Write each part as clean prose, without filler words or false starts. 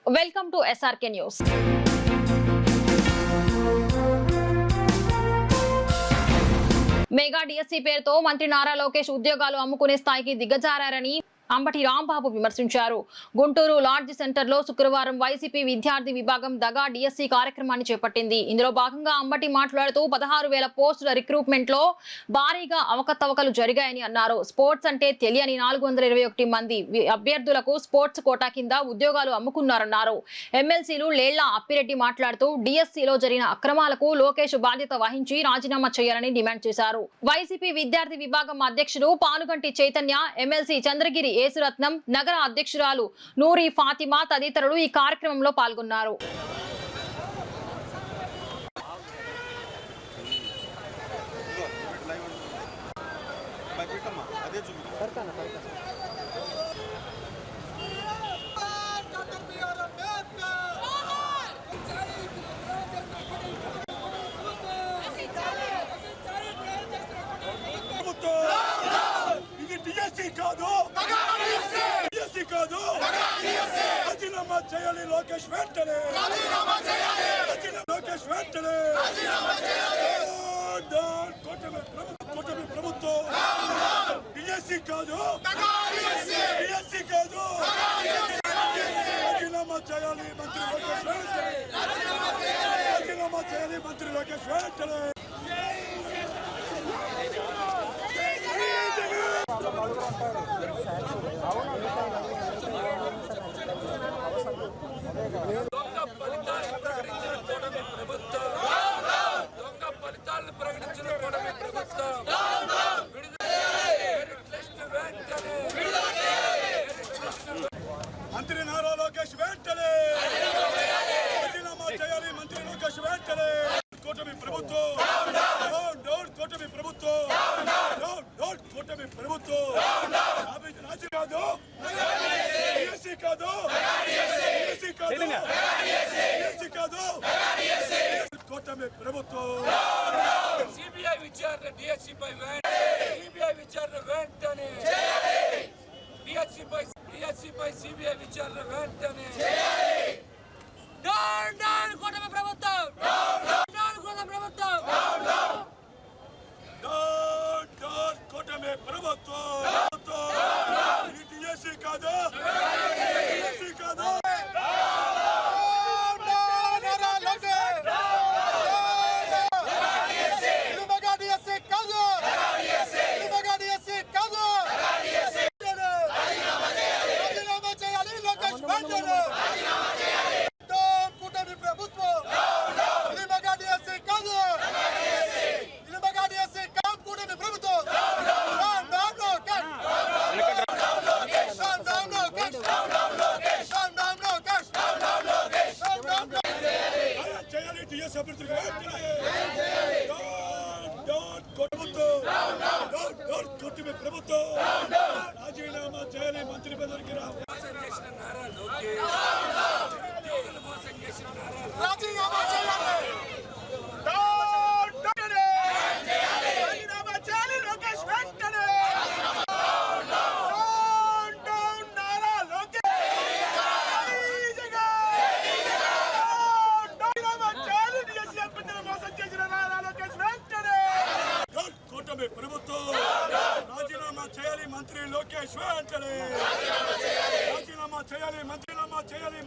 Welcome to SRK news. Mega DSC పేరుతో మంత్రి నారా లోకేష్ ఉద్యోగాలు అమ్ముకునే స్థాయికి దిగజారని అంబటి రాంబాబు విమర్శించారు. గుంటూరు లాడ్జ్ సెంటర్లో శుక్రవారం వైసీపీ విద్యార్థి విభాగం దగా డిఎస్సి కార్యక్రమాన్ని చేపట్టింది. ఇందులో భాగంగా అంబటి మాట్లాడుతూ 16,000 పోస్టుల రిక్రూట్మెంట్ లో భారీగా అవకతవకలు జరిగాయని అన్నారు. స్పోర్ట్స్ అంటే తెలియని 421 మంది అభ్యర్థులకు స్పోర్ట్స్ కోటా కింద ఉద్యోగాలు అమ్ముకున్నారన్నారు. ఎమ్మెల్సీలు లేళ్ల అప్పిరెడ్డి మాట్లాడుతూ డిఎస్సిలో జరిగిన అక్రమాలకు లోకేష్ బాధ్యత వహించి రాజీనామా చేయాలని డిమాండ్ చేశారు. వైసీపీ విద్యార్థి విభాగం అధ్యక్షుడు పానుగంటి చైతన్య, ఎమ్మెల్సీ చంద్రగిరి యేసురత్నం, నగర అధ్యక్షురాలు నూరి ఫాతిమా తదితరులు ఈ కార్యక్రమంలో పాల్గొన్నారు. రాజీనామా చేయాలి లోకేష్ వెంటనే. లోకేష్ వెంటనే. కూటమి ప్రభుత్వం డిఎస్సి కాదు, డిఎస్సి కాదు. రాజీనామా చేయాలి మంత్రి లోకేష్ వెంటనే. రాజీనామా చేయాలి మంత్రి లోకేష్ వెంటనే. మంత్రి నారా లోకేష్ వెంటనే రాజీనామా చేయాలి మంత్రి లోకేష్ వెంటనే. కూటమి ప్రభుత్వం, కూటమి ప్రభుత్వం, కూటమి ప్రభుత్వం. రాజీ కాదు, డిఎస్సి కాదు, డిఎస్సి కాదు, డిఎస్సి కాదు. కూటమి ప్రభుత్వం. సిబిఐ విచారణ డిఎస్సి పై సిబిఐ విచారణ వెంటనే. డిఎస్సి పై సిబిఐ విచారణ వెంటనే. కూటమి ప్రభుత్వం, కూటమి ప్రభుత్వం, కూటమి ప్రభుత్వం. డిఎస్సి కాదు, డిఎస్సి కాదు. ప్రభుత్వం రాజీనామా చేయాలి మంత్రి పదవికి. రాజీనామా చేయాలి. రాజీనామా చేయాలి లోకేష్ వెంటనే. కూటమి ప్రభుత్వం రాజీనామా చేయాలి మంత్రి లోకేష్ వెంటనే. రాజీనామా చేయాలి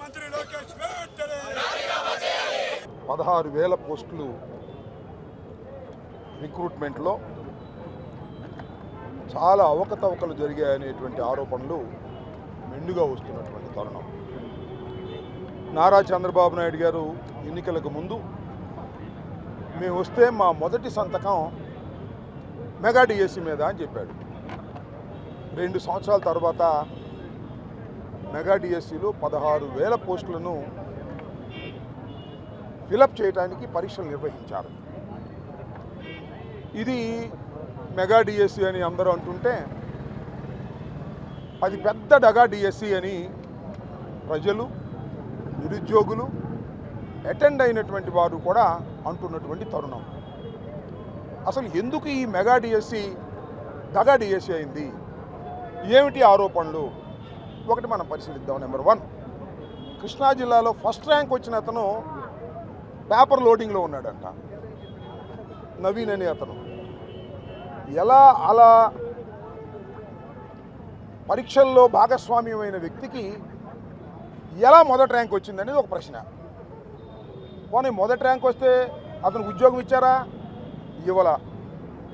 మంత్రి లోకేష్ వెంటనే. 16,000 పోస్టులు రిక్రూట్మెంట్లో చాలా అవకతవకలు జరిగాయనేటువంటి ఆరోపణలు మెండుగా వస్తున్నటువంటి తరుణం. నారా చంద్రబాబు నాయుడు గారు ఎన్నికలకు ముందు మేము వస్తే మా మొదటి సంతకం మెగా డిఎస్సి మీద అని చెప్పాడు. 2 సంవత్సరాల తర్వాత మెగా డిఎస్సిలో 16,000 పోస్టులను ఫిలప్ చేయడానికి పరీక్షలు నిర్వహించారు. ఇది మెగా డిఎస్సి అని అందరూ అంటుంటే అది పెద్ద డగా డిఎస్సి అని ప్రజలు, నిరుద్యోగులు, అటెండ్ అయినటువంటి వారు కూడా అంటున్నటువంటి తరుణం. అసలు ఎందుకు ఈ మెగా డిఎస్సి దగా డిఎస్సి అయింది? ఏమిటి ఆరోపణలు? ఒకటి మనం పరిశీలిద్దాం. నెంబర్ 1, కృష్ణా జిల్లాలో ఫస్ట్ ర్యాంక్ వచ్చిన అతను పేపర్ లోడింగ్లో ఉన్నాడంట, నవీన్ అనే అతను. ఎలా అలా పరీక్షల్లో భాగస్వామ్యమైన వ్యక్తికి ఎలా మొదటి ర్యాంక్ వచ్చిందనేది ఒక ప్రశ్న. పోనీ మొదటి ర్యాంక్ వస్తే అతనికి ఉద్యోగం ఇచ్చారా? ఇవ్వాల.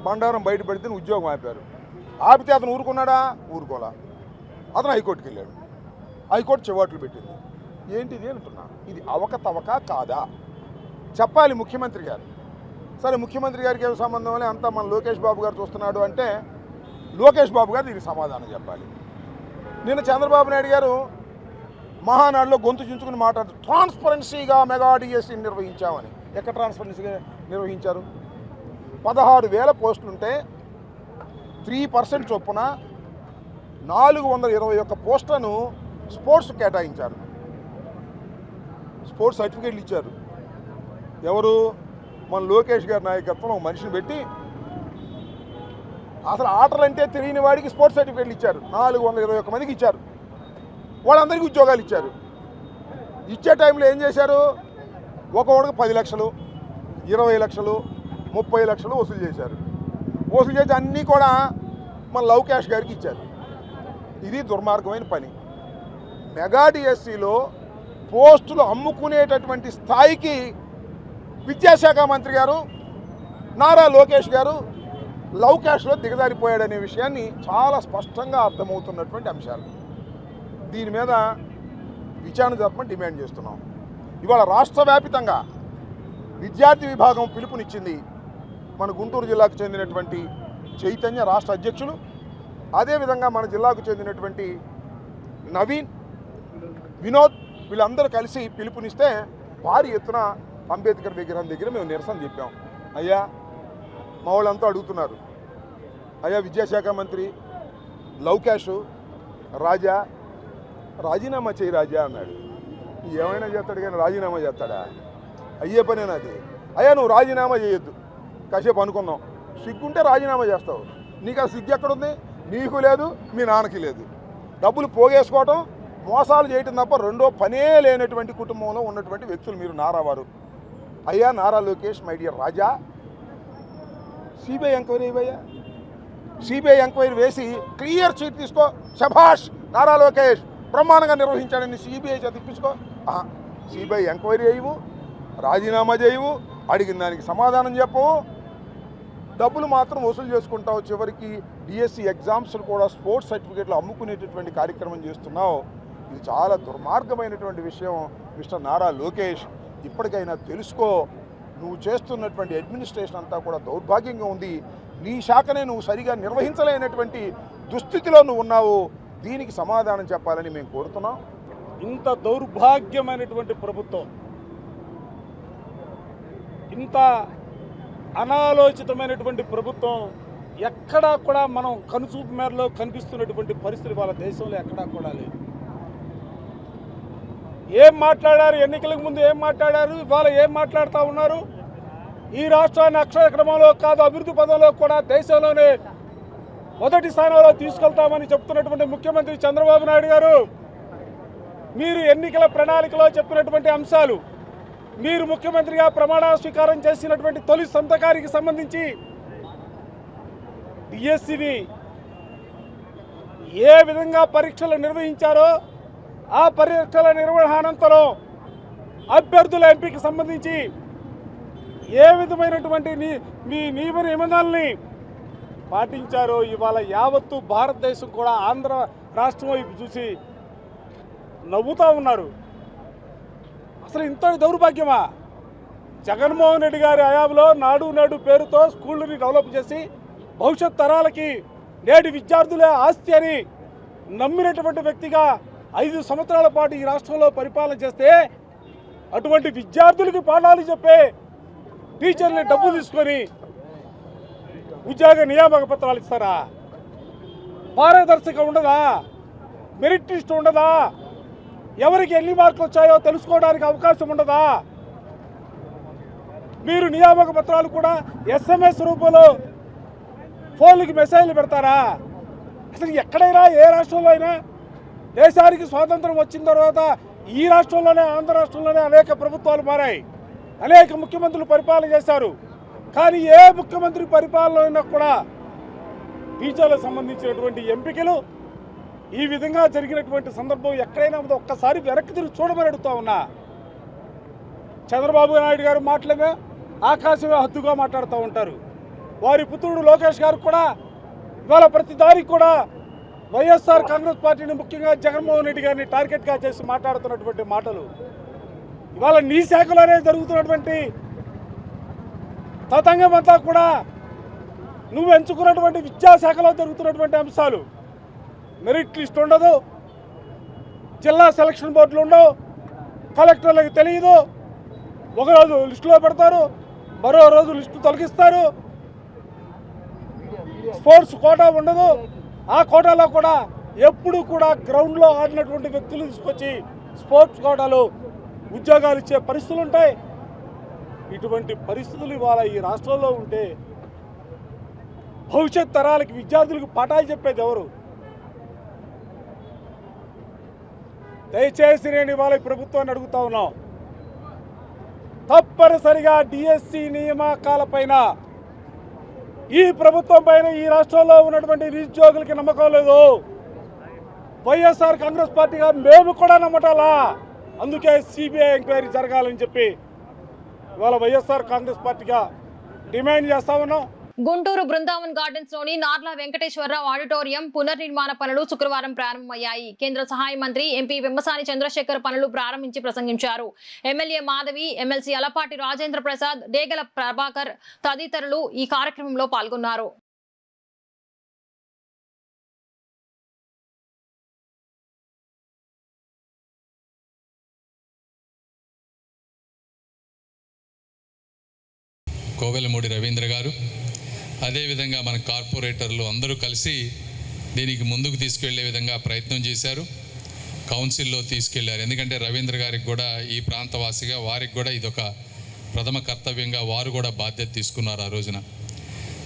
బండారం బయటపడితే ఉద్యోగం ఆపారు. ఆపితే అతను ఊరుకున్నాడా? ఊరుకోలా. అతను హైకోర్టుకి వెళ్ళాడు. హైకోర్టు చివాట్లు పెట్టింది. ఏంటిది అంటున్నా, ఇది అవకతవక కాదా చెప్పాలి ముఖ్యమంత్రి గారు. సరే, ముఖ్యమంత్రి గారికి ఏం సంబంధం అని అంతా మన లోకేష్ బాబు గారు చూస్తున్నాడు అంటే లోకేష్ బాబు గారు దీనికి సమాధానం చెప్పాలి. నిన్న చంద్రబాబు నాయుడు గారు మహానాడులో గొంతు చించుకుని మాట్లాడుతూ ట్రాన్స్పరెన్సీగా మెగా డిఎస్సీ నిర్వహించామని. ఎక్కడ ట్రాన్స్పరెన్సీగా నిర్వహించారు? 16,000 పోస్టులుంటే 3% చొప్పున 421 పోస్టులను స్పోర్ట్స్ కేటాయించారు. స్పోర్ట్స్ సర్టిఫికేట్లు ఇచ్చారు. ఎవరు? మన లోకేష్ గారి నాయకత్వంలో ఒక మనిషిని పెట్టి అసలు ఆటలంటే తెలియని వాడికి స్పోర్ట్స్ సర్టిఫికేట్లు ఇచ్చారు. 421 మందికి ఇచ్చారు. వాళ్ళందరికీ ఉద్యోగాలు ఇచ్చారు. ఇచ్చే టైంలో ఏం చేశారు? ఒక్కొక్కడికి 10 లక్షలు, 20 లక్షలు, 30 లక్షలు వసూలు చేశారు. వసూలు చేసి అన్నీ కూడా మన లోకేష్ గారికి ఇచ్చారు. ఇది దుర్మార్గమైన పని. మెగా డిఎస్సిలో పోస్టులు అమ్ముకునేటటువంటి స్థాయికి విద్యాశాఖ మంత్రి గారు నారా లోకేష్ గారు లవ్ క్యాష్లో దిగజారిపోయాడనే విషయాన్ని చాలా స్పష్టంగా అర్థమవుతున్నటువంటి అంశాలు. దీని మీద విచారణ జరపమని డిమాండ్ చేస్తున్నాం. ఇవాళ రాష్ట్ర వ్యాపితంగా విద్యార్థి విభాగం పిలుపునిచ్చింది. మన గుంటూరు జిల్లాకు చెందినటువంటి చైతన్య రాష్ట్ర అధ్యక్షులు, అదేవిధంగా మన జిల్లాకు చెందినటువంటి నవీన్, వినోద్, వీళ్ళందరూ కలిసి పిలుపునిస్తే భారీ ఎత్తున అంబేద్కర్ విగ్రహం దగ్గర మేము నిరసన చెప్పాం. అయ్యా, మా వాళ్ళంతా అడుగుతున్నారు, అయ్యా విద్యాశాఖ మంత్రి లవ్ క్యాష్ రాజా రాజీనామా చేయి రాజా అన్నాడు. ఏమైనా చేస్తాడు కానీ రాజీనామా చేస్తాడా? అయ్యే పనేనా అది? అయ్యా నువ్వు రాజీనామా చేయొద్దు, కాసేపు అనుకున్నాం. సిగ్గుంటే రాజీనామా చేస్తావు. నీకు ఆ సిగ్గు ఎక్కడుంది? నీకు లేదు, మీ నాన్నకి లేదు. డబ్బులు పోగేసుకోవటం, మోసాలు చేయటం తప్ప రెండో పనే లేనటువంటి కుటుంబంలో ఉన్నటువంటి వ్యక్తులు మీరు నారావారు. అయ్యా Nara Lokesh, my dear Raja, CBI enquiry ఇవ్వయ్యా. సిబిఐ ఎంక్వైరీ వేసి క్లియర్ చీట్ తీసుకో. శభాష్ నారా లోకేష్ బ్రహ్మాండంగా నిర్వహించాడని సిబిఐ చేత ఇప్పించుకో. సిబిఐ ఎంక్వైరీ చేయవు, రాజీనామా చేయవు, అడిగిన దానికి సమాధానం చెప్పవు, డబ్బులు మాత్రం వసూలు చేసుకుంటావు. చివరికి డిఎస్సి ఎగ్జామ్స్ కూడా స్పోర్ట్స్ సర్టిఫికేట్లు అమ్ముకునేటటువంటి కార్యక్రమం చేస్తున్నావు. ఇది చాలా దుర్మార్గమైనటువంటి విషయం. మిస్టర్ నారా లోకేష్, ఇప్పటికైనా తెలుసుకో. నువ్వు చేస్తున్నటువంటి అడ్మినిస్ట్రేషన్ అంతా కూడా దౌర్భాగ్యంగా ఉంది. నీ శాఖనే నువ్వు సరిగా నిర్వహించలేనటువంటి దుస్థితిలో నువ్వు ఉన్నావు. దీనికి సమాధానం చెప్పాలని మేము కోరుతున్నాం. ఇంత దౌర్భాగ్యమైనటువంటి ప్రభుత్వం, ఇంత అనాలోచితమైనటువంటి ప్రభుత్వం ఎక్కడా కూడా మనం కనుచూపు మేరలో కనిపిస్తున్నటువంటి పరిస్థితి వాళ్ళ దేశంలో ఎక్కడా కూడా లేదు. ఏం మాట్లాడారు? ఎన్నికలకు ముందు ఏం మాట్లాడారు? ఇవాళ ఏం మాట్లాడుతూ ఉన్నారు? ఈ రాష్ట్రాన్ని అక్షర క్రమంలో కాదు, అభివృద్ధి పదంలో కూడా దేశంలోనే మొదటి స్థానంలో తీసుకెళ్తామని చెప్తున్నటువంటి ముఖ్యమంత్రి చంద్రబాబు నాయుడు గారు, మీరు ఎన్నికల ప్రణాళికలో చెప్పినటువంటి అంశాలు, మీరు ముఖ్యమంత్రిగా ప్రమాణ స్వీకారం చేసినటువంటి తొలి సంతకానికి సంబంధించి డిఎస్సిని ఏ విధంగా పరీక్షలు నిర్వహించారో, ఆ పరీక్షల నిర్వహణ అనంతరం అభ్యర్థుల ఎంపికకి సంబంధించి ఏ విధమైనటువంటి మీ నియమ నిబంధనల్ని పాటించారో ఇవాళ యావత్తు భారతదేశం కూడా ఆంధ్ర రాష్ట్రం వైపు చూసి నవ్వుతూ ఉన్నారు. అసలు ఇంత దౌర్భాగ్యమా? జగన్మోహన్ రెడ్డి గారి హయాంలో నాడు నేడు పేరుతో స్కూళ్ళని డెవలప్ చేసి భవిష్యత్ తరాలకి నేటి విద్యార్థులే ఆస్తి అని నమ్మినటువంటి వ్యక్తిగా 5 సంవత్సరాల పాటు ఈ రాష్ట్రంలో పరిపాలన చేస్తే అటువంటి విద్యార్థులకి పాఠాలు చెప్పే టీచర్ని డబ్బులు తీసుకొని ఉద్యోగ నియామక పత్రాలు ఇస్తారా? పారదర్శకం ఉండదా? మెరిట్ లిస్ట్ ఉండదా? ఎవరికి ఎన్ని మార్కులు వచ్చాయో తెలుసుకోవడానికి అవకాశం ఉండదా? మీరు నియామక పత్రాలు కూడా SMS రూపంలో ఫోన్లకి మెసేజ్లు పెడతారా? అసలు ఎక్కడైనా ఏ రాష్ట్రంలో అయినా దేశానికి స్వాతంత్రం వచ్చిన తర్వాత ఈ రాష్ట్రంలోనే, ఆంధ్ర రాష్ట్రంలోనే అనేక ప్రభుత్వాలు మారాయి, అనేక ముఖ్యమంత్రులు పరిపాలన చేశారు. కానీ ఏ ముఖ్యమంత్రి పరిపాలన కూడా బీజేపీలకు సంబంధించినటువంటి ఎంపికలు ఈ విధంగా జరిగినటువంటి సందర్భం ఎక్కడైనా ఉందో ఒక్కసారి వెనక్కి తిరిగి చూడమని అడుగుతా ఉన్నా. చంద్రబాబు నాయుడు గారు మాటలమే ఆకాశమే హద్దుగా మాట్లాడుతూ ఉంటారు. వారి పుత్రుడు లోకేష్ గారు కూడా ఇవాళ ప్రతి దానికి కూడా వైఎస్ఆర్ కాంగ్రెస్ పార్టీని, ముఖ్యంగా జగన్మోహన్ రెడ్డి గారిని టార్గెట్గా చేసి మాట్లాడుతున్నటువంటి మాటలు ఇవాళ నీ శాఖలోనే జరుగుతున్నటువంటి తతంగం అంతా కూడా నువ్వు ఎంచుకున్నటువంటి విద్యాశాఖలో జరుగుతున్నటువంటి అంశాలు. మెరిట్ లిస్ట్ ఉండదు, జిల్లా సెలక్షన్ బోర్డులు ఉండవు, కలెక్టర్లకు తెలియదు. ఒకరోజు లిస్టులో పెడతారు, మరో రోజు లిస్టు తొలగిస్తారు. స్పోర్ట్స్ కోటా ఉండదు, ఆ కోటాలో కూడా ఎప్పుడు కూడా గ్రౌండ్లో ఆడినటువంటి వ్యక్తులు తీసుకొచ్చి స్పోర్ట్స్ కోటాలో ఉద్యోగాలు ఇచ్చే పరిస్థితులు ఉంటాయి. ఇటువంటి పరిస్థితులు ఇవాళ ఈ రాష్ట్రంలో ఉంటే భవిష్యత్ తరాలకి, విద్యార్థులకు పాఠాలు చెప్పేది ఎవరు? దయచేసి నేను ఇవాళ ఈ ప్రభుత్వాన్ని అడుగుతా ఉన్నాం, తప్పనిసరిగా డిఎస్సి నియామకాలపైన ఈ ప్రభుత్వం పైన ఈ రాష్ట్రంలో ఉన్నటువంటి నిరుద్యోగులకి నమ్మకం లేదు. వైఎస్ఆర్ కాంగ్రెస్ పార్టీగా మేము కూడా నమ్మటాలా. అందుకే సిబిఐ ఎంక్వైరీ జరగాలని చెప్పి ఇవాళ వైఎస్ఆర్ కాంగ్రెస్ పార్టీగా డిమాండ్ చేస్తా ఉన్నాం. గుంటూరు బృందావన్ గార్డెన్స్ లోని నార్ల వెంకటేశ్వరరావు ఆడిటోరియం పునర్నిర్మాణ పనులు శుక్రవారం ప్రారంభమయ్యాయి. కేంద్ర సహాయ మంత్రి ఎంపీ వెమ్మసాని చంద్రశేఖర్ పనులు ప్రారంభించి ప్రసంగించారు. ఎమ్మెల్యే మాధవి, ఎమ్మెల్సీ అలపాటి రాజేంద్ర ప్రసాద్, డేగల ప్రభాకర్ తదితరులు ఈ కార్యక్రమంలో పాల్గొన్నారు. కోవెలమూడి రవీంద్ర గారు, అదేవిధంగా మన కార్పొరేటర్లు అందరూ కలిసి దీనికి ముందుకు తీసుకెళ్లే విధంగా ప్రయత్నం చేశారు. కౌన్సిల్లో తీసుకెళ్లారు. ఎందుకంటే రవీంద్ర గారికి కూడా, ఈ ప్రాంతవాసిగా వారికి కూడా ఇదొక ప్రథమ కర్తవ్యంగా వారు కూడా బాధ్యత తీసుకున్నారు ఆ రోజున.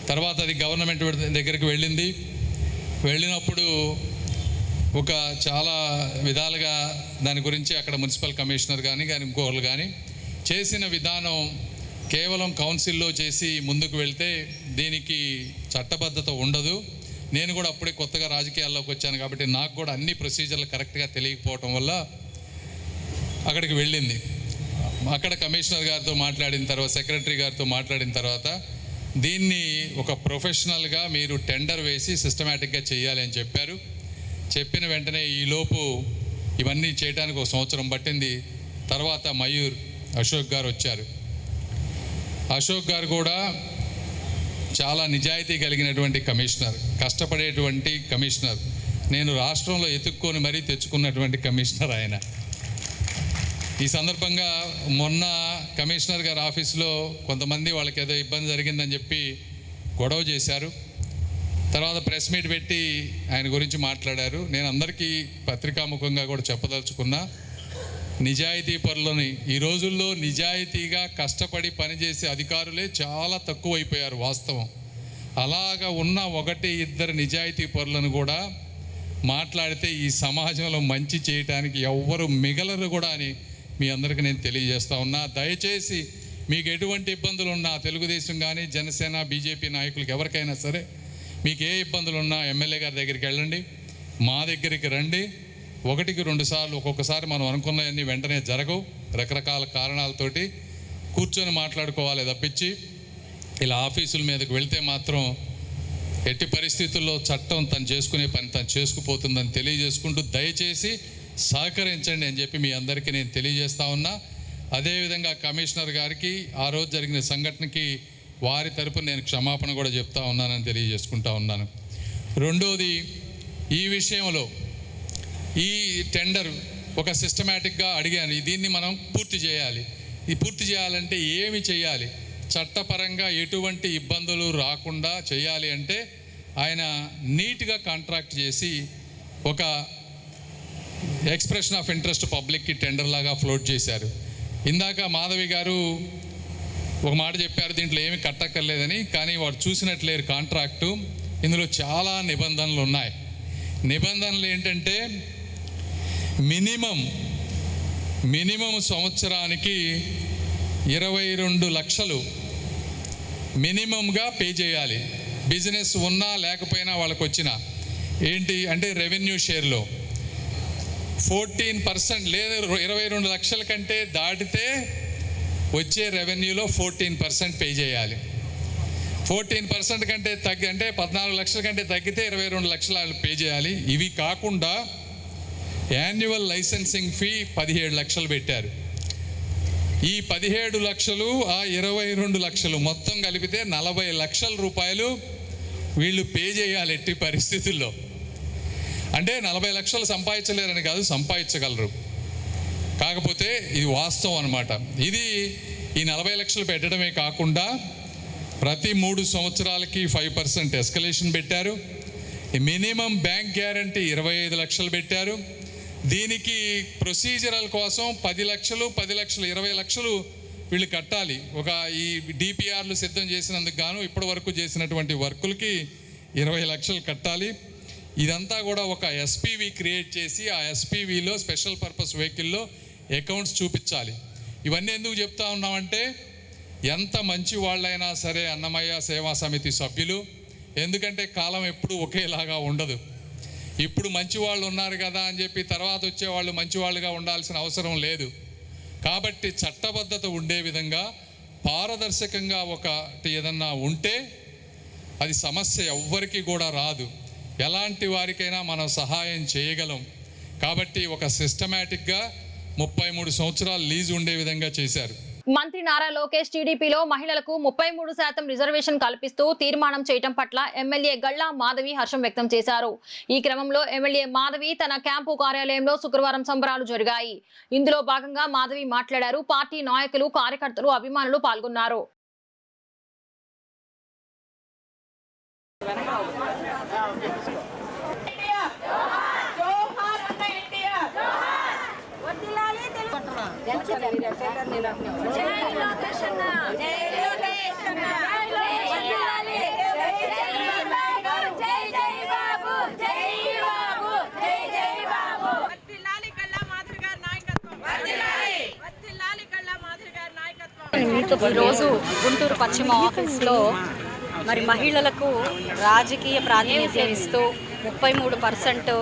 తర్వాత అది గవర్నమెంట్ దగ్గరికి వెళ్ళినప్పుడు ఒక చాలా విధాలుగా దాని గురించి అక్కడ మున్సిపల్ కమిషనర్ కానీ ఇంకోళ్ళు కానీ చేసిన విధానం కేవలం కౌన్సిల్లో చేసి ముందుకు వెళ్తే దీనికి చట్టబద్ధత ఉండదు. నేను కూడా అప్పుడే కొత్తగా రాజకీయాల్లోకి వచ్చాను కాబట్టి నాకు కూడా అన్ని ప్రొసీజర్లు కరెక్ట్గా తెలియకపోవటం వల్ల అక్కడికి వెళ్ళింది. అక్కడ కమిషనర్ గారితో మాట్లాడిన తర్వాత, సెక్రటరీ గారితో మాట్లాడిన తర్వాత దీన్ని ఒక ప్రొఫెషనల్గా మీరు టెండర్ వేసి సిస్టమేటిక్గా చేయాలి అని చెప్పారు. చెప్పిన వెంటనే ఈలోపు ఇవన్నీ చేయడానికి ఒక సంవత్సరం పట్టింది. తర్వాత మయూర్ అశోక్ గారు వచ్చారు. అశోక్ గారు కూడా చాలా నిజాయితీ కలిగినటువంటి కమిషనర్, కష్టపడేటువంటి కమిషనర్. నేను రాష్ట్రంలో ఎత్తుక్కొని మరీ తెచ్చుకున్నటువంటి కమిషనర్ ఆయన. ఈ సందర్భంగా మొన్న కమిషనర్ గారి ఆఫీస్లో కొంతమంది వాళ్ళకి ఏదో ఇబ్బంది జరిగిందని చెప్పి గొడవ చేశారు. తర్వాత ప్రెస్ మీట్ పెట్టి ఆయన గురించి మాట్లాడారు. నేను అందరికీ పత్రికాముఖంగా కూడా చెప్పదలుచుకున్నా, నిజాయితీ పరులని ఈ రోజుల్లో నిజాయితీగా కష్టపడి పనిచేసే అధికారులే చాలా తక్కువ అయిపోయారు వాస్తవం. అలాగా ఉన్న 1-2 నిజాయితీ పరులను కూడా మాట్లాడితే ఈ సమాజంలో మంచి చేయటానికి ఎవ్వరు మిగలరు కూడా అని మీ అందరికీ నేను తెలియజేస్తా ఉన్నా. దయచేసి మీకు ఎటువంటి ఇబ్బందులు ఉన్నా, తెలుగుదేశం కానీ జనసేన బీజేపీ నాయకులకి ఎవరికైనా సరే మీకు ఏ ఇబ్బందులు ఉన్నా ఎమ్మెల్యే గారి దగ్గరికి వెళ్ళండి, మా దగ్గరికి రండి. 1-2 సార్లు ఒక్కొక్కసారి మనం అనుకున్నవన్నీ వెంటనే జరగవు, రకరకాల కారణాలతోటి కూర్చొని మాట్లాడుకోవాలి తప్పించి ఇలా ఆఫీసుల మీదకి వెళ్తే మాత్రం ఎట్టి పరిస్థితుల్లో చట్టం తను చేసుకునే పని తను చేసుకుపోతుందని తెలియజేసుకుంటూ దయచేసి సహకరించండి అని చెప్పి మీ అందరికీ నేను తెలియజేస్తా ఉన్నా. అదేవిధంగా కమిషనర్ గారికి ఆ రోజు జరిగిన సంఘటనకి వారి తరపున నేను క్షమాపణ కూడా చెప్తా ఉన్నానని తెలియజేసుకుంటా ఉన్నాను. రెండోది, ఈ విషయంలో ఈ టెండర్ ఒక సిస్టమేటిక్గా అడిగాను, దీన్ని మనం పూర్తి చేయాలి. ఇది పూర్తి చేయాలంటే ఏమి చేయాలి, చట్టపరంగా ఎటువంటి ఇబ్బందులు రాకుండా చేయాలి అంటే ఆయన నీట్గా కాంట్రాక్ట్ చేసి ఒక ఎక్స్ప్రెషన్ ఆఫ్ ఇంట్రెస్ట్ పబ్లిక్కి టెండర్ లాగా ఫ్లోట్ చేశారు. ఇందాక మాధవి గారు ఒక మాట చెప్పారు, దీంట్లో ఏమి కట్టక్కర్లేదని. కానీ వాడు చూసినట్లేరు కాంట్రాక్టు. ఇందులో చాలా నిబంధనలు ఉన్నాయి. నిబంధనలు ఏంటంటే మినిమం మినిమం సంవత్సరానికి 22 లక్షలు మినిమంగా పే చేయాలి. బిజినెస్ ఉన్నా లేకపోయినా వాళ్ళకు వచ్చిన ఏంటి అంటే రెవెన్యూ షేర్లో 14% లేదా 22 లక్షల కంటే దాటితే వచ్చే రెవెన్యూలో 14% పే చేయాలి. 14% కంటే అంటే 14 లక్షల కంటే తగ్గితే 22 లక్షలు పే చేయాలి. ఇవి కాకుండా యాన్యువల్ లైసెన్సింగ్ ఫీ 17 లక్షలు పెట్టారు. ఈ 17 లక్షలు ఆ 22 లక్షలు మొత్తం కలిపితే 40 లక్షల రూపాయలు వీళ్ళు పే చేయాలి ఎట్టి పరిస్థితుల్లో. అంటే 40 లక్షలు సంపాదించలేరని కాదు, సంపాదించగలరు. కాకపోతే ఇది వాస్తవం అన్నమాట. ఇది ఈ 40 లక్షలు పెట్టడమే కాకుండా ప్రతి 3 సంవత్సరాలకి 5% ఎస్కలేషన్ పెట్టారు. మినిమం బ్యాంక్ గ్యారంటీ 25 లక్షలు పెట్టారు. దీనికి ప్రొసీజరల్ కోసం 10 లక్షలు 20 లక్షలు వీళ్ళు కట్టాలి. ఒక ఈ డిపిఆర్లు సిద్ధం చేసినందుకు గాను ఇప్పటి వరకు చేసినటువంటి వర్కులకి 20 లక్షలు కట్టాలి. ఇదంతా కూడా ఒక ఎస్పీవి క్రియేట్ చేసి ఆ ఎస్పీవిలో స్పెషల్ పర్పస్ వెహికల్లో అకౌంట్స్ చూపించాలి. ఇవన్నీ ఎందుకు చెప్తా ఉన్నామంటే ఎంత మంచి వాళ్ళైనా సరే అన్నమయ్య సేవా సమితి సభ్యులు, ఎందుకంటే కాలం ఎప్పుడు ఒకేలాగా ఉండదు. ఇప్పుడు మంచి వాళ్ళు ఉన్నారు కదా అని చెప్పి తర్వాత వచ్చేవాళ్ళు మంచి వాళ్ళుగా ఉండాల్సిన అవసరం లేదు. కాబట్టి చట్టబద్ధత ఉండే విధంగా పారదర్శకంగా ఒకటి ఏదన్నా ఉంటే అది సమస్య ఎవ్వరికి కూడా రాదు. ఎలాంటి వారికైనా మనం సహాయం చేయగలం. కాబట్టి ఒక సిస్టమేటిక్గా 33 సంవత్సరాలు లీజు ఉండే విధంగా చేశారు. మంత్రి నారా లోకేష్ టీడీపీలో మహిళలకు 33% రిజర్వేషన్ కల్పిస్తూ తీర్మానం చేయడం పట్ల ఎమ్మెల్యే గల్లా మాధవి హర్షం వ్యక్తం చేశారు. ఈ క్రమంలో ఎమ్మెల్యే మాధవి తన క్యాంపు కార్యాలయంలో శుక్రవారం సంబరాలు జరిగాయి. ఇందులో భాగంగా మాధవి మాట్లాడారు. పార్టీ నాయకులు, కార్యకర్తలు, అభిమానులు పాల్గొన్నారు. ఈరోజు గుంటూరు పశ్చిమ ఆఫీస్లో మరి మహిళలకు రాజకీయ ప్రాతినిధ్యం ఇస్తూ 33%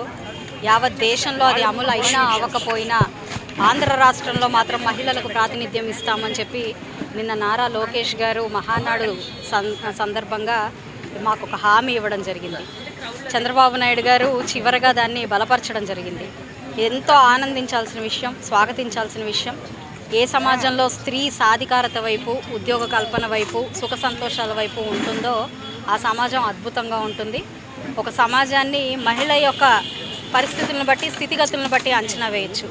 యావత్ దేశంలో అది అమలు అయినా అవ్వకపోయినా ఆంధ్ర రాష్ట్రంలో మాత్రం మహిళలకు ప్రాతినిధ్యం ఇస్తామని చెప్పి నిన్న నారా లోకేష్ గారు మహానాడు సందర్భంగా మాకు ఒక హామీ ఇవ్వడం జరిగింది. చంద్రబాబు నాయుడు గారు చివరగా దాన్ని బలపరచడం జరిగింది. ఎంతో ఆనందించాల్సిన విషయం, స్వాగతించాల్సిన విషయం. ఏ సమాజంలో స్త్రీ సాధికారత వైపు, ఉద్యోగ కల్పన వైపు, సుఖ సంతోషాల వైపు ఉంటుందో ఆ సమాజం అద్భుతంగా ఉంటుంది. ఒక సమాజాన్ని మహిళ యొక్క పరిస్థితులను బట్టి, స్థితిగతులను బట్టి అంచనా వేయచ్చు.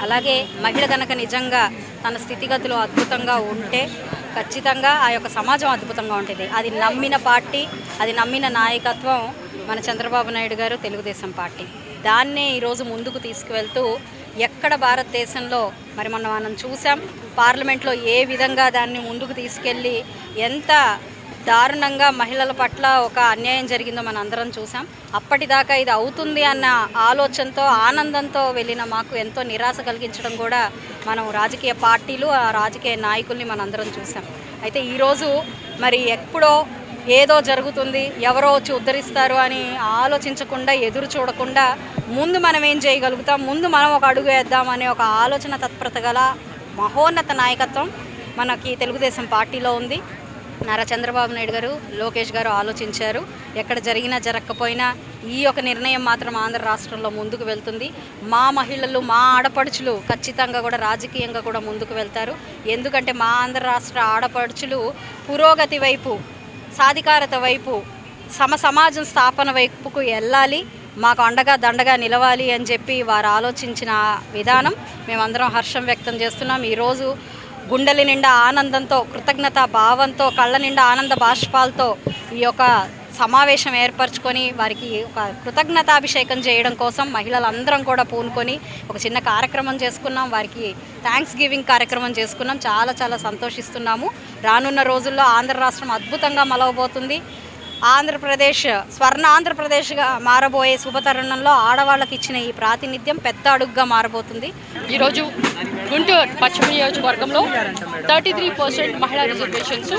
అలాగే మహిళ కనుక నిజంగా తన స్థితిగతులు అద్భుతంగా ఉంటే ఖచ్చితంగా ఆ యొక్క సమాజం అద్భుతంగా ఉంటుంది. అది నమ్మిన పార్టీ, అది నమ్మిన నాయకత్వం మన చంద్రబాబు నాయుడు గారు, తెలుగుదేశం పార్టీ. దాన్నే ఈరోజు ముందుకు తీసుకువెళ్తూ ఎక్కడ భారతదేశంలో మరి మనం చూసాం, పార్లమెంట్లో ఏ విధంగా దాన్ని ముందుకు తీసుకెళ్ళి ఎంత దారుణంగా మహిళల పట్ల ఒక అన్యాయం జరిగిందో మనం అందరం చూసాం. అప్పటిదాకా ఇది అవుతుంది అన్న ఆలోచనతో, ఆనందంతో వెళ్ళిన మాకు ఎంతో నిరాశ కలిగించడం కూడా మనం రాజకీయ పార్టీలు, ఆ రాజకీయ నాయకుల్ని మనం అందరం చూసాం. అయితే ఈరోజు మరి ఎప్పుడో ఏదో జరుగుతుంది, ఎవరో వచ్చి ఉద్ధరిస్తారు అని ఆలోచించకుండా, ఎదురు చూడకుండా ముందు మనం ఏం చేయగలుగుతాం, ముందు మనం ఒక అడుగు వేద్దాం అనే ఒక ఆలోచన తత్పరత గల మహోన్నత నాయకత్వం మనకి తెలుగుదేశం పార్టీలో ఉంది. నారా చంద్రబాబు నాయుడు గారు, లోకేష్ గారు ఆలోచించారు. ఎక్కడ జరిగినా జరగకపోయినా ఈ యొక్క నిర్ణయం మాత్రం ఆంధ్ర రాష్ట్రంలో ముందుకు వెళ్తుంది. మా మహిళలు, మా ఆడపడుచులు ఖచ్చితంగా కూడా రాజకీయంగా కూడా ముందుకు వెళ్తారు. ఎందుకంటే మా ఆంధ్ర రాష్ట్ర ఆడపడుచులు పురోగతి వైపు, సాధికారత వైపు, సమాజం స్థాపన వైపుకు వెళ్ళాలి, మాకు అండగా దండగా నిలవాలి అని చెప్పి వారు ఆలోచించిన విధానం మేమందరం హర్షం వ్యక్తం చేస్తున్నాం. ఈరోజు గుండెల నిండా ఆనందంతో, కృతజ్ఞతా భావంతో, కళ్ళ నిండా ఆనంద బాష్పాలతో ఈ యొక్క సమావేశం ఏర్పరచుకొని వారికి ఒక కృతజ్ఞతాభిషేకం చేయడం కోసం మహిళలందరం కూడా పూనుకొని ఒక చిన్న కార్యక్రమం చేసుకున్నాం. వారికి థ్యాంక్స్ గివింగ్ కార్యక్రమం చేసుకున్నాం. చాలా చాలా సంతోషిస్తున్నాము. రానున్న రోజుల్లో ఆంధ్ర రాష్ట్రం అద్భుతంగా మలవబోతుంది. ఆంధ్రప్రదేశ్ స్వర్ణ ఆంధ్రప్రదేశ్గా మారబోయే శుభతరుణంలో ఆడవాళ్ళకి ఇచ్చిన ఈ ప్రాతినిధ్యం పెద్ద అడుగుగా మారబోతుంది. ఈరోజు గుంటూరు పశ్చిమ నియోజకవర్గంలో 33% మహిళా రిజర్వేషన్స్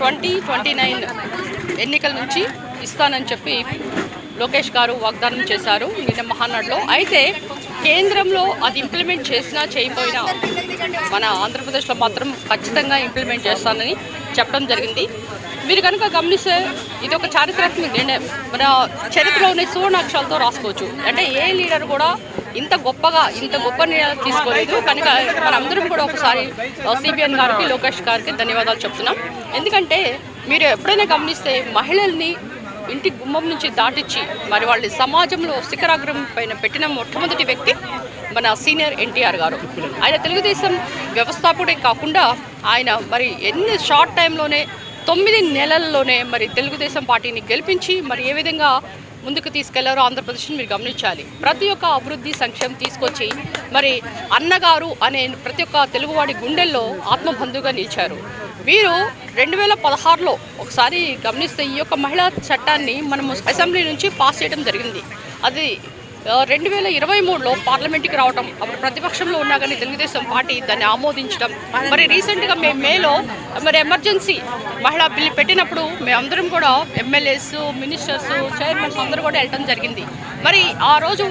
2029 ఎన్నికల నుంచి ఇస్తానని చెప్పి లోకేష్ గారు వాగ్దానం చేశారు నిన్న మహానాడులో. అయితే కేంద్రంలో అది ఇంప్లిమెంట్ చేసినా చేయకపోయినా మన ఆంధ్రప్రదేశ్లో మాత్రం ఖచ్చితంగా ఇంప్లిమెంట్ చేస్తానని చెప్పడం జరిగింది. మీరు కనుక గమనిస్తే ఇది ఒక చారిత్రాత్మక నిర్ణయం. మన చరిత్రలోని సువర్ణాక్షరాలతో రాసుకోవచ్చు. అంటే ఏ లీడర్ కూడా ఇంత గొప్ప నిర్ణయాలు తీసుకోలేదు. కనుక మనందరం కూడా ఒకసారి సిబిఎన్ గారికి, లోకేష్ గారికి ధన్యవాదాలు చెప్తున్నాం. ఎందుకంటే మీరు ఎప్పుడైనా గమనిస్తే మహిళల్ని ఇంటి గుమ్మం నుంచి దాటించి మరి వాళ్ళ సమాజంలో శిఖరాగ్రం పైన పెట్టిన మొట్టమొదటి వ్యక్తి మన సీనియర్ ఎన్టీఆర్ గారు. ఆయన తెలుగుదేశం వ్యవస్థాపకుడే కాకుండా ఆయన మరి ఎన్ని షార్ట్ టైంలోనే 9 నెలల్లోనే మరి తెలుగుదేశం పార్టీని గెలిపించి మరి ఏ విధంగా ముందుకు తీసుకెళ్లారో ఆంధ్రప్రదేశ్ని మీరు గమనించాలి. ప్రతి ఒక్క అభివృద్ధి సంక్షేమం తీసుకొచ్చి మరి అన్నగారు అనే ప్రతి ఒక్క తెలుగువాడి గుండెల్లో ఆత్మబంధువుగా నిలిచారు. వీరు 2016లో ఒకసారి గమనిస్తే ఈ యొక్క మహిళా చట్టాన్ని మనము అసెంబ్లీ నుంచి పాస్ చేయడం జరిగింది. అది 2023లో పార్లమెంట్కి రావడం, అప్పుడు ప్రతిపక్షంలో ఉన్నా కానీ తెలుగుదేశం పార్టీ దాన్ని ఆమోదించడం. మరి రీసెంట్గా మేము మేలో మరి ఎమర్జెన్సీ మహిళా బిల్లు పెట్టినప్పుడు మేమందరం కూడా ఎమ్మెల్యేస్, మినిస్టర్స్, చైర్మన్స్ అందరూ కూడా వెళ్ళడం జరిగింది. మరి ఆ రోజు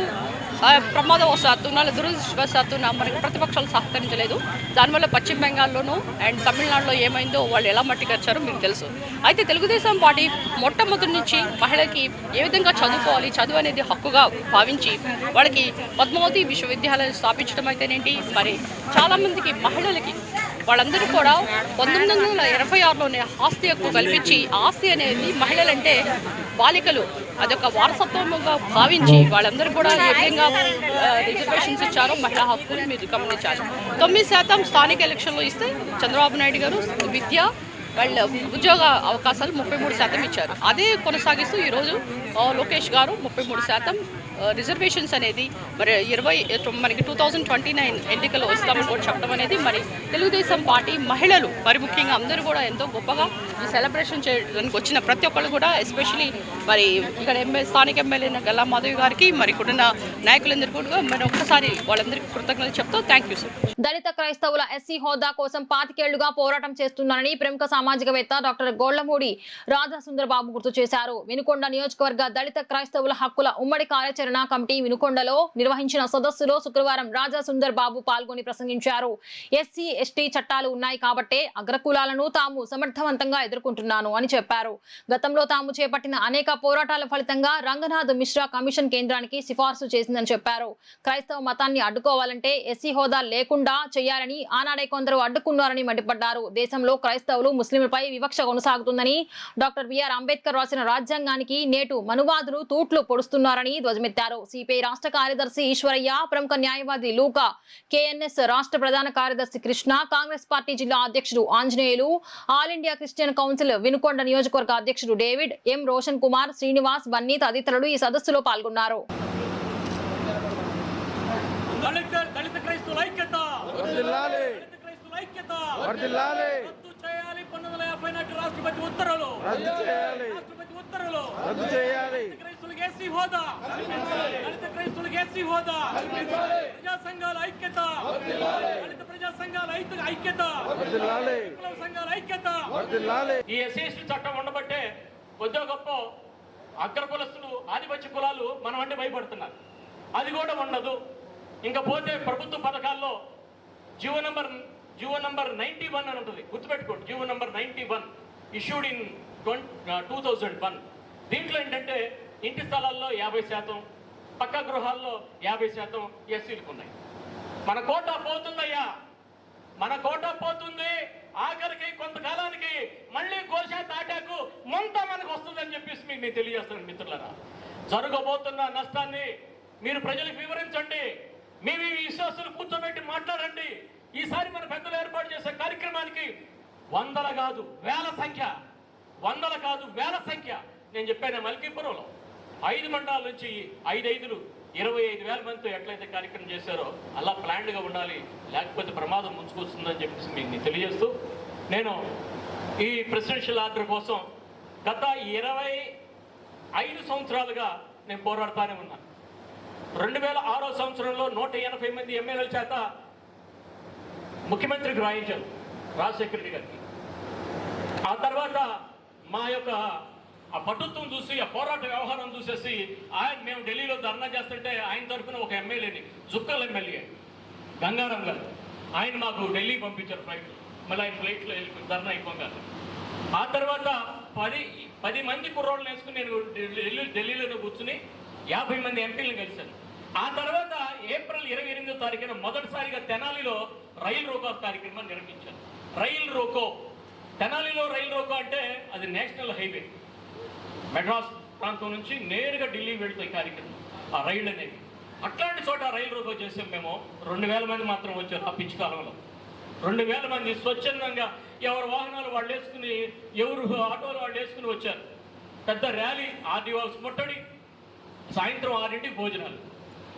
ప్రమాదవశాత్తున దురదృష్టవశాత్తున మనకి ప్రతిపక్షాలు సహకరించలేదు. దానివల్ల పశ్చిమ బెంగాల్లోనూ అండ్ తమిళనాడులో ఏమైందో వాళ్ళు ఎలా మట్టికరిచారో మీకు తెలుసు. అయితే తెలుగుదేశం పార్టీ మొట్టమొదటి నుంచి మహిళకి ఏ విధంగా చదువుకోవాలి, చదువు అనేది హక్కుగా భావించి వాళ్ళకి పద్మావతి విశ్వవిద్యాలయం స్థాపించడం అయితేనేంటి, మరి చాలామందికి మహిళలకి వాళ్ళందరూ కూడా 1986లోనే ఆస్తి హక్కు కల్పించి, ఆస్తి అనేది మహిళలంటే బాలికలు అదొక వారసత్వంగా భావించి వాళ్ళందరూ కూడా ఏ విధంగా రిజర్వేషన్స్ ఇచ్చారో మహిళా హక్కులు మీరు గమనించాలి. 9% స్థానిక ఎలక్షన్లో ఇస్తే చంద్రబాబు నాయుడు గారు విద్య వాళ్ళ ఉద్యోగ అవకాశాలు 33% ఇచ్చారు. అదే కొనసాగిస్తూ ఈరోజు లోకేష్ గారు 33% రిజర్వేషన్స్ అనేది మరి మనకి 2029 ఎన్నికలు వస్తామని కూడా చెప్పడం అనేది మరి తెలుగుదేశం పార్టీ మహిళలు మరి ముఖ్యంగా అందరూ కూడా ఎంతో గొప్పగా ఈ సెలబ్రేషన్ చేయడానికి వచ్చిన ప్రతి ఒక్కళ్ళు కూడా ఎస్పెషలీ మరి ఇక్కడ స్థానిక ఎమ్మెల్యే గల్లా మాధవి గారికి మరి ఇక్కడున్న నాయకులందరూ కూడా మరి ఒక్కసారి వాళ్ళందరికీ కృతజ్ఞతలు చెప్తూ థ్యాంక్ యూ సార్. దళిత క్రైస్తవుల ఎస్సీ హోదా కోసం 25 ఏళ్లుగా పోరాటం చేస్తున్నారని ప్రముఖ సామాజికవేత్త డాక్టర్ గోళ్లమూడి రాజాసుందరబాబు గుర్తు చేశారు. వినుకొండ నియోజకవర్గ దళిత క్రైస్తవుల హక్కుల ఉమ్మడి కార్యాచరణ కమిటీ వినుకొండలో నిర్వహించిన సదస్సులో శుక్రవారం రాజాసుందర్ బాబు పాల్గొని ప్రసంగించారు. ఎస్సీ ఎస్టీ చట్టాలు ఉన్నాయి కాబట్టే అగ్రకులాలను తాము సమర్థవంతంగా ఎదుర్కొంటున్నాను అని చెప్పారు. గతంలో తాము చేపట్టిన అనేక పోరాటాల ఫలితంగా రంగనాథ్ మిశ్రా కమిషన్ కేంద్రానికి సిఫార్సు చేసిందని చెప్పారు. క్రైస్తవ మతాన్ని అడ్డుకోవాలంటే ఎస్సీ హోదా లేకుండా చేయాలని ఆనాడే కొందరు అడ్డుకున్నారని మండిపడ్డారు. దేశంలో క్రైస్తవులు ముస్లింలపై వివక్ష కొనసాగుతుందని, డాక్టర్ బిఆర్ అంబేద్కర్ రాసిన రాజ్యాంగానికి నేటు మనువాదులు తూట్లు పొడుస్తున్నారని ధ్వజమెత్తారు. సిపిఐ రాష్ట్ర కార్యదర్శి ఈశ్వరయ్య, ప్రముఖ న్యాయవాది లూకా, కేఎన్ఎస్ రాష్ట్ర ప్రధాన కార్యదర్శి కృష్ణ, కాంగ్రెస్ పార్టీ జిల్లా అధ్యక్షుడు Anjaneyulu, all India Christian council Vinukonda నియోజకవర్గ అధ్యక్షుడు డేవిడ్, ఎం రోషన్ కుమార్, శ్రీనివాస్, బన్నీ తదితరులు ఈ సదస్సులో పాల్గొన్నారు. దళిత క్రైస్తవుల ఐక్యత, దళిత క్రైస్తవుల ఐక్యత, రద్దు చేయాలి 1954 రాష్ట్రపతి ఉత్తర్వులు, రాష్ట్రపతి ఉత్తర్వులు రద్దు చేయాలి. దళిత క్రైస్తవులకు ఎస్సీ హోదా, దళిత క్రైస్తవులకు ఎస్సీ హోదా, ప్రజా సంఘాల ఐక్యత, దళిత ప్రజా సంఘాల ఐక్యత, విప్లవ సంఘాల ఐక్యత. ఈ ఎస్సీ ఎస్టీ చట్టం ఉండబట్టే కొద్దిగా గొప్ప అగ్రకులస్తులు, ఆదిపత్య కులాలు మనం అంటే భయపడుతున్నారు. అది కూడా ఉండదు. ఇంకా పోతే ప్రభుత్వ పథకాల్లో జీవో నంబర్ 91 అని ఉంటుంది, గుర్తుపెట్టుకోండి. GO number 91 issued in 2001. దీంట్లో ఏంటంటే ఇంటి స్థలాల్లో 50%, పక్క గృహాల్లో 50% ఎస్సీలకు ఉన్నాయి. మన కోటా పోతుందయ్యా, మన కోటా పోతుంది. ఆఖరికి కొంతకాలానికి మళ్ళీ గోషా తాటాకు మొంత మనకు వస్తుందని చెప్పేసి మీకు నేను తెలియజేస్తాను. మిత్రులారా, జరగబోతున్న నష్టాన్ని మీరు ప్రజలకు వివరించండి. మీ విశ్వాసులు కూర్చోబెట్టి మాట్లాడండి. ఈసారి మన పెద్దలు ఏర్పాటు చేసే కార్యక్రమానికి వందల కాదు వేల సంఖ్య నేను చెప్పాను. మల్కీపురంలో 5 మండలాల నుంచి 25,000 మందితో ఎట్లయితే కార్యక్రమం చేశారో అలా ప్లాన్డ్గా ఉండాలి, లేకపోతే ప్రమాదం ముంచుకొస్తుందని చెప్పేసి మీకు తెలియజేస్తూ నేను ఈ ప్రెసిడెన్షియల్ ఆర్డర్ కోసం గత 25 సంవత్సరాలుగా నేను పోరాడుతూనే ఉన్నాను. 2006 సంవత్సరంలో 180 మంది ఎమ్మెల్యేల చేత ముఖ్యమంత్రికి రాయించాను, రాజశేఖర రెడ్డి గారికి. ఆ తర్వాత మా యొక్క ఆ పట్టుత్వం చూసి, ఆ పోరాట వ్యవహారం చూసేసి మేము ఢిల్లీలో ధర్నా చేస్తుంటే ఆయన తరఫున ఒక ఎమ్మెల్యేని, జుక్కల్ ఎమ్మెల్యే గంగారాం గారు, ఆయన మాకు ఢిల్లీ పంపించారు ఫ్లైట్లో. మళ్ళీ ఆయన ఫ్లైట్లో వెళ్ళి ధర్నా అయిపోగా ఆ తర్వాత 10 మంది కుర్రోళ్ళని వేసుకుని నేను ఢిల్లీలో కూర్చుని 50 మంది ఎంపీలను కలిశాను. ఆ తర్వాత ఏప్రిల్ 28వ తారీఖున మొదటిసారిగా తెనాలిలో రైలు రోకో కార్యక్రమాన్ని నిర్వహించాను. రైలు రోకో, తెనాలిలో రైలు రోకో అంటే అది నేషనల్ హైవే, మెడ్రాస్ ప్రాంతం నుంచి నేరుగా ఢిల్లీ వెళ్తాయి కార్యక్రమం ఆ రైళ్ళు అనేవి. అట్లాంటి చోట రైలు రోకో చేసాం మేము. 2000 మంది మాత్రం వచ్చారు ఆ పిచ్చి కాలంలో. 2000 మంది స్వచ్ఛందంగా ఎవరు వాహనాలు వాళ్ళు వేసుకుని, ఎవరు ఆటోలు వాళ్ళు వేసుకుని వచ్చారు. పెద్ద ర్యాలీ, ఆర్డీఓ ముట్టడి, సాయంత్రం 6ంటికి భోజనాలు,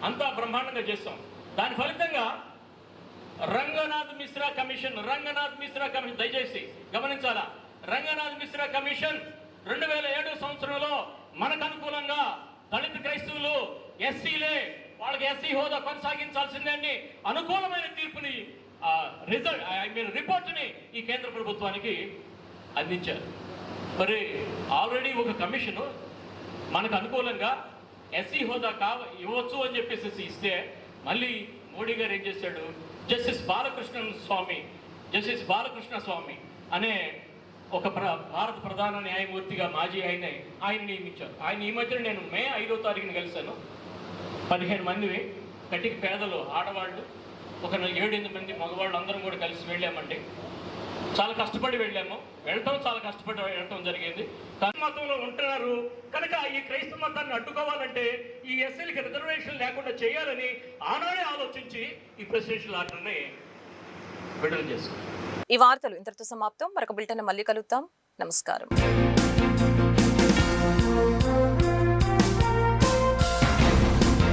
అంతా బ్రహ్మాండంగా చేస్తాం. దాని ఫలితంగా రంగనాథ్ మిశ్రా కమిషన్ దయచేసి గమనించాలా, రంగనాథ్ మిశ్రా కమిషన్ 2007 సంవత్సరంలో మనకు అనుకూలంగా దళిత క్రైస్తవులు ఎస్సీలే, వాళ్ళకి ఎస్సీ హోదా కొనసాగించాల్సిందే అని అనుకూలమైన తీర్పుని రిపోర్ట్ని ఈ కేంద్ర ప్రభుత్వానికి అందించారు. మరి ఆల్రెడీ ఒక కమిషను మనకు అనుకూలంగా ఎస్సీ హోదా ఇవ్వచ్చు అని చెప్పేసి ఇస్తే, మళ్ళీ మోడీ గారు ఏం చేశాడు, జస్టిస్ బాలకృష్ణ స్వామి అనే ఒక భారత ప్రధాన న్యాయమూర్తిగా మాజీ ఆయన నియమించారు. ఆయన ఈ మధ్యన నేను మే 5వ తారీఖున కలిశాను. 15 మంది కటిక పేదలు, ఆడవాళ్ళు, ఒక 7-8 మంది మగవాళ్ళు అందరం కూడా కలిసి వెళ్ళామండి. చాలా కష్టపడి వెళ్ళాము. చాలా కష్టపడి వెళ్ళటం జరిగింది. మతంలో ఉంటున్నారు కనుక ఈ క్రైస్తవ మతాన్ని అడ్డుకోవాలంటే ఈ ఎస్సీలకి రిజర్వేషన్ లేకుండా చేయాలని ఆనాడే ఆలోచించి ఈ ప్రెసిడెన్షియల్ ఆర్డర్ని విడుదల చేశారు. ఈ వార్తలు ఇంతటితో సమాప్తం. మరొక బులెటిన్ మళ్ళీ కలుద్దాం. నమస్కారం.